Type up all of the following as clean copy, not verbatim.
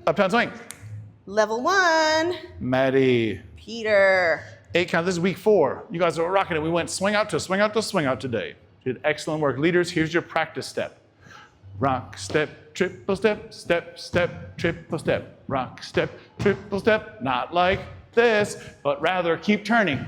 Uptown Swing. Level 1. Maddie. Peter. 8 count. This is week 4. You guys are rocking it. We went swing out to swing out to swing out today. You did excellent work. Leaders, here's your practice step. Rock, step, triple step, step, step, triple step. Rock, step, triple step. Not like this, but rather keep turning.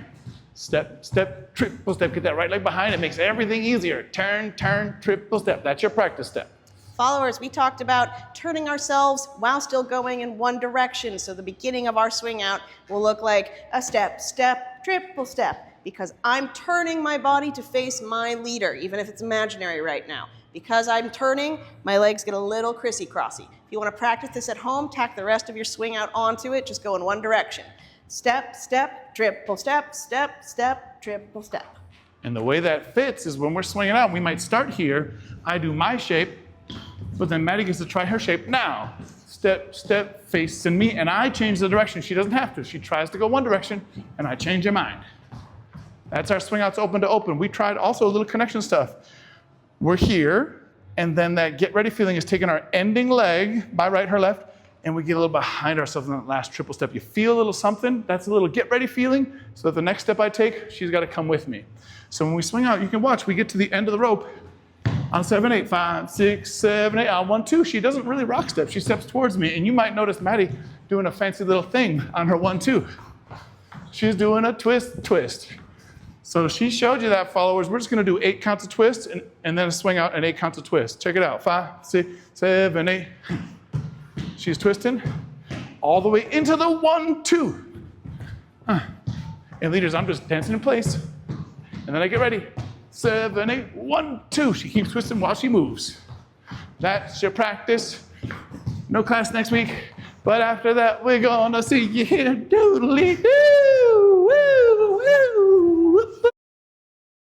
Step, step, triple step. Get that right leg behind. It makes everything easier. Turn, turn, triple step. That's your practice step. Followers, we talked about turning ourselves while still going in one direction. So the beginning of our swing out will look like a step, step, triple step, because I'm turning my body to face my leader, even if it's imaginary right now. Because I'm turning, my legs get a little crissy-crossy. If you want to practice this at home, tack the rest of your swing out onto it. Just go in one direction. Step, step, triple step, step, step, triple step. And the way that fits is when we're swinging out, we might start here. I do my shape, but then Maddie gets to try her shape now. Step, step, facing me, and I change the direction. She doesn't have to. She tries to go one direction, and I change her mind. That's our swing outs open to open. We tried also a little connection stuff. We're here, and then that get ready feeling is taking our ending leg, my right, her left, and we get a little behind ourselves in that last triple step. You feel a little something, that's a little get ready feeling, so that the next step I take, she's got to come with me. So when we swing out, you can watch, we get to the end of the rope on 7, 8, 5, 6, 7, 8, on 1, 2. She doesn't really rock step, she steps towards me, and you might notice Maddie doing a fancy little thing on her 1, 2. She's doing a twist, twist. So she showed you that, followers. We're just going to do 8 counts of twists and then a swing out and 8 counts of twists. Check it out. 5, 6, 7, 8. She's twisting all the way into the 1, 2. And leaders, I'm just dancing in place. And then I get ready. 7, 8, 1, 2. She keeps twisting while she moves. That's your practice. No class next week. But after that, we're going to see you here. Doodly-doo.